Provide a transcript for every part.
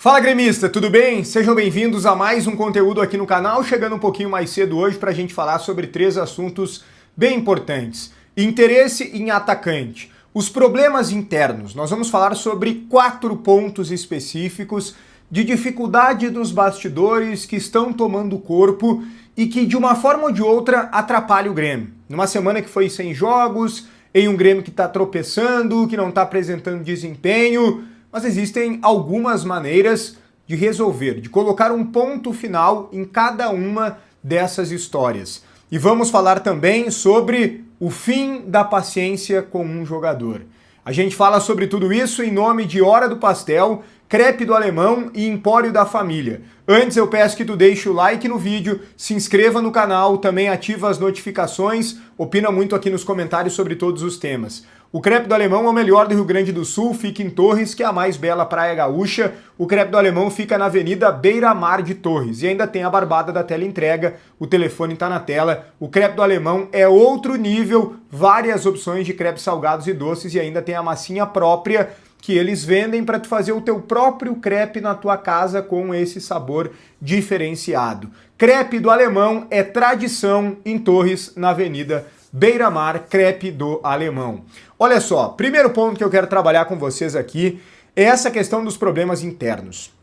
Fala gremista, tudo bem? Sejam bem-vindos a mais um conteúdo aqui no canal, chegando um pouquinho mais cedo hoje para a gente falar sobre três assuntos bem importantes. Interesse em atacante, os problemas internos. Nós vamos falar sobre 4 pontos específicos de dificuldade nos bastidores que estão tomando corpo e que de uma forma ou de outra atrapalham o Grêmio. Numa semana que foi sem jogos, em um Grêmio que está tropeçando, que não está apresentando desempenho, mas existem algumas maneiras de resolver, de colocar um ponto final em cada uma dessas histórias. E vamos falar também sobre o fim da paciência com um jogador. A gente fala sobre tudo isso em nome de Hora do Pastel, Crepe do Alemão e Empório da Família. Antes eu peço que tu deixe o like no vídeo, se inscreva no canal, também ativa as notificações, opina muito aqui nos comentários sobre todos os temas. O Crepe do Alemão é o melhor do Rio Grande do Sul, fica em Torres, que é a mais bela praia gaúcha. O Crepe do Alemão fica na Avenida Beira Mar de Torres. E ainda tem a barbada da teleentrega, o telefone está na tela. O Crepe do Alemão é outro nível, várias opções de crepes salgados e doces e ainda tem a massinha própria que eles vendem para tu fazer o teu próprio crepe na tua casa com esse sabor diferenciado. Crepe do Alemão é tradição em Torres, na Avenida Beira Mar, Crepe do Alemão. Olha só, primeiro ponto que eu quero trabalhar com vocês aqui é essa questão dos problemas internos.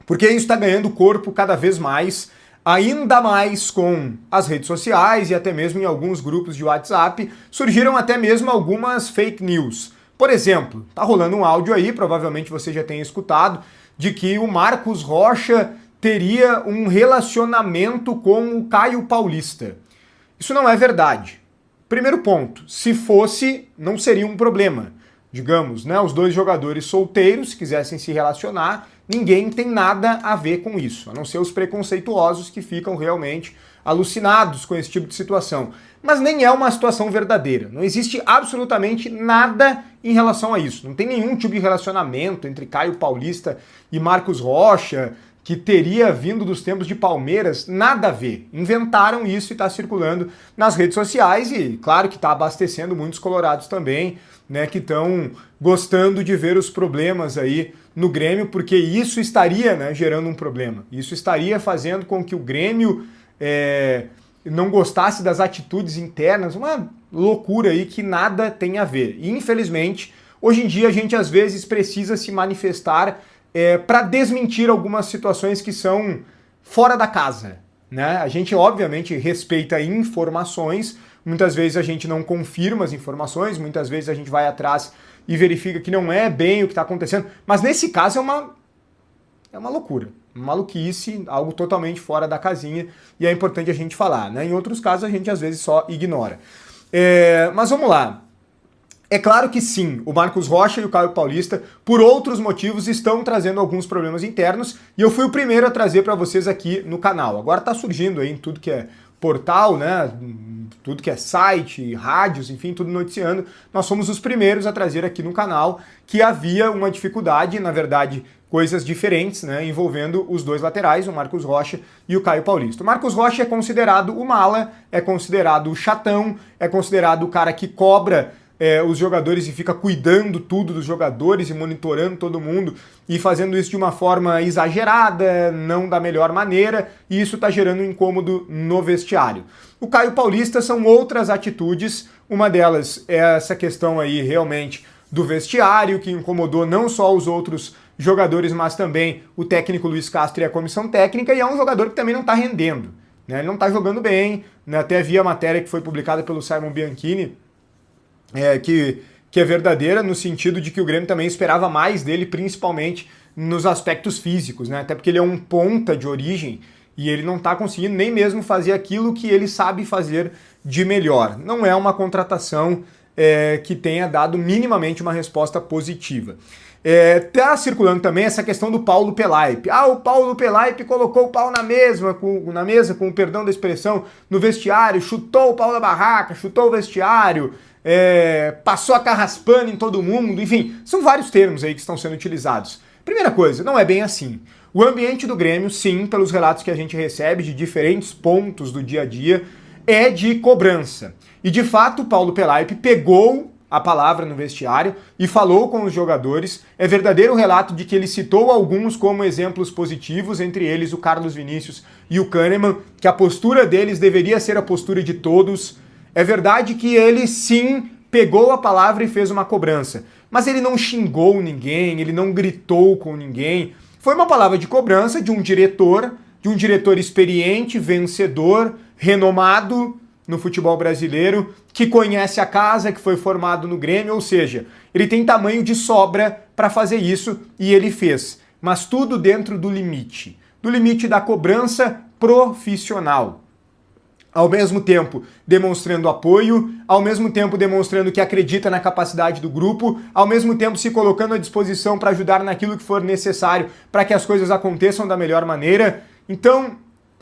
Porque isso está ganhando corpo cada vez mais, ainda mais com as redes sociais e até mesmo em alguns grupos de WhatsApp, surgiram até mesmo algumas fake news. Por exemplo, tá rolando um áudio aí, provavelmente você já tenha escutado, de que o Marcos Rocha teria um relacionamento com o Caio Paulista. Isso não é verdade. Primeiro ponto, se fosse, não seria um problema. Digamos, né, os dois jogadores solteiros, se quisessem se relacionar, ninguém tem nada a ver com isso, a não ser os preconceituosos que ficam realmente alucinados com esse tipo de situação. Mas nem é uma situação verdadeira, não existe absolutamente nada em relação a isso. Não tem nenhum tipo de relacionamento entre Caio Paulista e Marcos Rocha, que teria vindo dos tempos de Palmeiras, nada a ver. Inventaram isso e está circulando nas redes sociais e claro que está abastecendo muitos colorados também, né, que estão gostando de ver os problemas aí no Grêmio, porque isso estaria, né, gerando um problema. Isso estaria fazendo com que o Grêmio não gostasse das atitudes internas, uma loucura aí que nada tem a ver. E infelizmente, hoje em dia a gente às vezes precisa se manifestar para desmentir algumas situações que são fora da casa, né? A gente obviamente respeita informações, muitas vezes a gente não confirma as informações, muitas vezes a gente vai atrás e verifica que não é bem o que está acontecendo, mas nesse caso é uma loucura, uma maluquice, algo totalmente fora da casinha e é importante a gente falar, né? Em outros casos a gente às vezes só ignora. Mas vamos lá. É claro que sim, o Marcos Rocha e o Caio Paulista, por outros motivos, estão trazendo alguns problemas internos e eu fui o primeiro a trazer para vocês aqui no canal. Agora está surgindo aí em tudo que é portal, né? Tudo que é site, rádios, enfim, tudo noticiando. Nós fomos os primeiros a trazer aqui no canal que havia uma dificuldade, na verdade, coisas diferentes, né? Envolvendo os dois laterais, o Marcos Rocha e o Caio Paulista. O Marcos Rocha é considerado o mala, é considerado o chatão, é considerado o cara que cobra os jogadores e fica cuidando tudo dos jogadores e monitorando todo mundo e fazendo isso de uma forma exagerada, não da melhor maneira, e isso está gerando um incômodo no vestiário. O Caio Paulista são outras atitudes, uma delas é essa questão aí realmente do vestiário, que incomodou não só os outros jogadores, mas também o técnico Luiz Castro e a comissão técnica, e é um jogador que também não está rendendo, né? Ele não está jogando bem, né? Até vi a matéria que foi publicada pelo Simon Bianchini, que é verdadeira no sentido de que o Grêmio também esperava mais dele, principalmente nos aspectos físicos, né? Até porque ele é um ponta de origem e ele não está conseguindo nem mesmo fazer aquilo que ele sabe fazer de melhor. Não é uma contratação que tenha dado minimamente uma resposta positiva. Tá circulando também essa questão do Paulo Pelaipe. O Paulo Pelaipe colocou o pau na mesa, com o perdão da expressão, no vestiário, chutou o pau da barraca, chutou o vestiário, passou a carraspana em todo mundo, enfim, são vários termos aí que estão sendo utilizados. Primeira coisa, não é bem assim. O ambiente do Grêmio, sim, pelos relatos que a gente recebe de diferentes pontos do dia a dia, é de cobrança. E de fato, o Paulo Pelaipe pegou a palavra no vestiário e falou com os jogadores. É verdadeiro o relato de que ele citou alguns como exemplos positivos, entre eles o Carlos Vinícius e o Kahneman, que a postura deles deveria ser a postura de todos. É verdade que ele sim pegou a palavra e fez uma cobrança, mas ele não xingou ninguém, ele não gritou com ninguém. Foi uma palavra de cobrança de um diretor experiente, vencedor, renomado no futebol brasileiro, que conhece a casa, que foi formado no Grêmio, ou seja, ele tem tamanho de sobra para fazer isso e ele fez, mas tudo dentro do limite da cobrança profissional. Ao mesmo tempo demonstrando apoio, ao mesmo tempo demonstrando que acredita na capacidade do grupo, ao mesmo tempo se colocando à disposição para ajudar naquilo que for necessário para que as coisas aconteçam da melhor maneira. Então,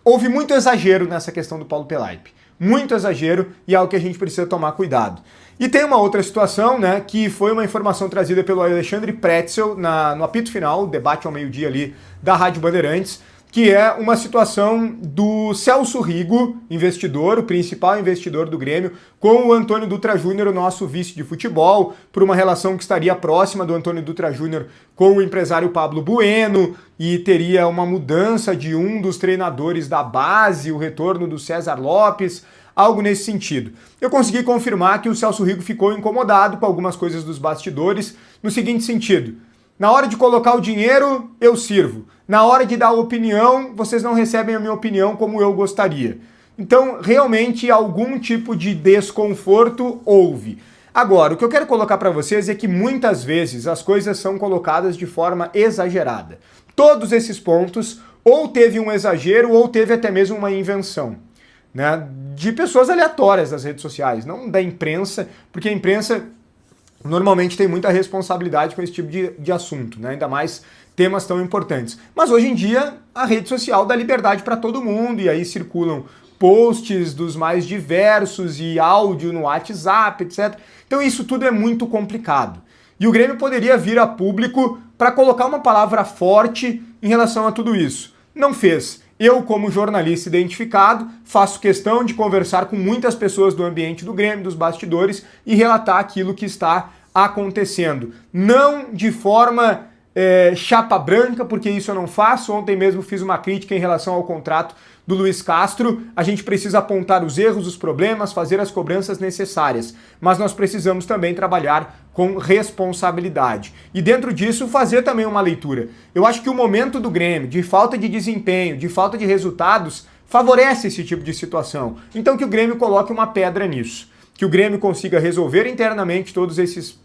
houve muito exagero nessa questão do Paulo Pelaipe. Muito exagero e é algo que a gente precisa tomar cuidado. E tem uma outra situação, né, que foi uma informação trazida pelo Alexandre Pretzel no apito final, o debate ao meio-dia ali da Rádio Bandeirantes, que é uma situação do Celso Rigo, investidor, o principal investidor do Grêmio, com o Antônio Dutra Júnior, o nosso vice de futebol, por uma relação que estaria próxima do Antônio Dutra Júnior com o empresário Pablo Bueno, e teria uma mudança de um dos treinadores da base, o retorno do César Lopes, algo nesse sentido. Eu consegui confirmar que o Celso Rigo ficou incomodado com algumas coisas dos bastidores, no seguinte sentido: na hora de colocar o dinheiro, eu sirvo. Na hora de dar a opinião, vocês não recebem a minha opinião como eu gostaria. Então, realmente, algum tipo de desconforto houve. Agora, o que eu quero colocar para vocês é que muitas vezes as coisas são colocadas de forma exagerada. Todos esses pontos, ou teve um exagero, ou teve até mesmo uma invenção, né, de pessoas aleatórias das redes sociais, não da imprensa, porque a imprensa normalmente tem muita responsabilidade com esse tipo de assunto, né? Ainda mais temas tão importantes. Mas hoje em dia a rede social dá liberdade para todo mundo e aí circulam posts dos mais diversos e áudio no WhatsApp, etc. Então isso tudo é muito complicado. E o Grêmio poderia vir a público para colocar uma palavra forte em relação a tudo isso. Não fez. Eu, como jornalista identificado, faço questão de conversar com muitas pessoas do ambiente do Grêmio, dos bastidores, e relatar aquilo que está acontecendo. Não de forma chapa branca, porque isso eu não faço. Ontem mesmo fiz uma crítica em relação ao contrato do Luiz Castro. A gente precisa apontar os erros, os problemas, fazer as cobranças necessárias, mas nós precisamos também trabalhar com responsabilidade. E dentro disso, fazer também uma leitura. Eu acho que o momento do Grêmio, de falta de desempenho, de falta de resultados, favorece esse tipo de situação. Então que o Grêmio coloque uma pedra nisso. Que o Grêmio consiga resolver internamente todos esses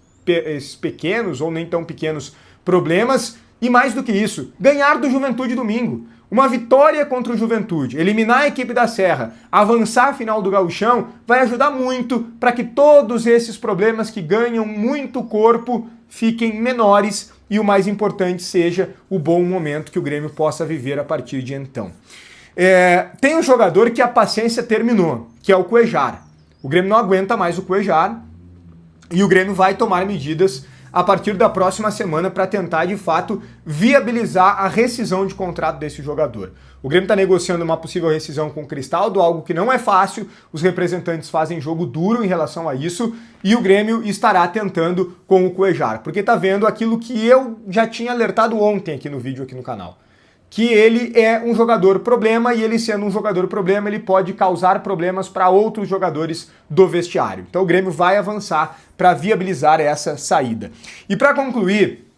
pequenos ou nem tão pequenos problemas. E mais do que isso, ganhar do Juventude domingo. Uma vitória contra o Juventude, eliminar a equipe da Serra, avançar a final do Gauchão, vai ajudar muito para que todos esses problemas que ganham muito corpo fiquem menores e o mais importante seja o bom momento que o Grêmio possa viver a partir de então. Tem um jogador que a paciência terminou, que é o Cuéllar. O Grêmio não aguenta mais o Cuéllar e o Grêmio vai tomar medidas a partir da próxima semana para tentar, de fato, viabilizar a rescisão de contrato desse jogador. O Grêmio está negociando uma possível rescisão com o Cristaldo, algo que não é fácil, os representantes fazem jogo duro em relação a isso, e o Grêmio estará tentando com o Cuéllar, porque está vendo aquilo que eu já tinha alertado ontem aqui no vídeo, aqui no canal. Que ele é um jogador problema e ele sendo um jogador problema, ele pode causar problemas para outros jogadores do vestiário. Então o Grêmio vai avançar para viabilizar essa saída. E para concluir,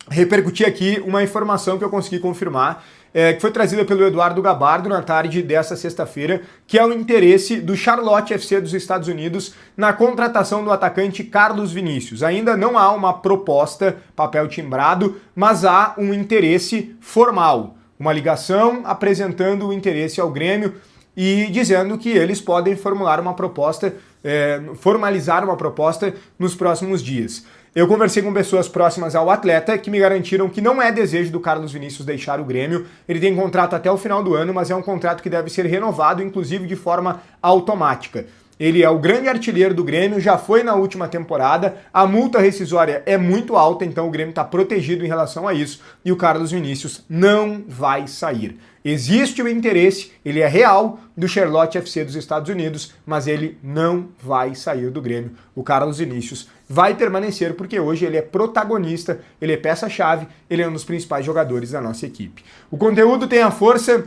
repercutir aqui uma informação que eu consegui confirmar, que foi trazida pelo Eduardo Gabardo na tarde dessa sexta-feira, que é o interesse do Charlotte FC dos Estados Unidos na contratação do atacante Carlos Vinícius. Ainda não há uma proposta, papel timbrado, mas há um interesse formal, uma ligação apresentando o interesse ao Grêmio e dizendo que eles podem formular uma proposta, formalizar uma proposta nos próximos dias. Eu conversei com pessoas próximas ao atleta que me garantiram que não é desejo do Carlos Vinícius deixar o Grêmio. Ele tem contrato até o final do ano, mas é um contrato que deve ser renovado, inclusive de forma automática. ele é o grande artilheiro do Grêmio, já foi na última temporada, a multa rescisória é muito alta, então o Grêmio está protegido em relação a isso, e o Carlos Vinícius não vai sair. Existe o interesse, ele é real, do Charlotte FC dos Estados Unidos, mas ele não vai sair do Grêmio. O Carlos Vinícius vai permanecer porque hoje ele é protagonista, ele é peça-chave, ele é um dos principais jogadores da nossa equipe. O conteúdo tem a força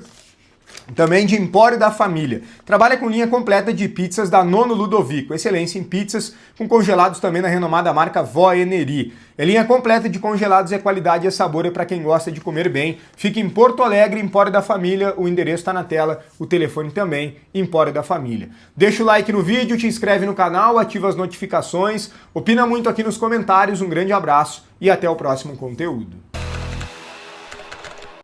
também de Empório da Família. Trabalha com linha completa de pizzas da Nono Ludovico. Excelência em pizzas, com congelados também na renomada marca Vó Eneri. É linha completa de congelados, é qualidade e é sabor para quem gosta de comer bem. Fica em Porto Alegre, Empório da Família. O endereço está na tela, o telefone também, Empório da Família. Deixa o like no vídeo, te inscreve no canal, ativa as notificações, opina muito aqui nos comentários. Um grande abraço e até o próximo conteúdo.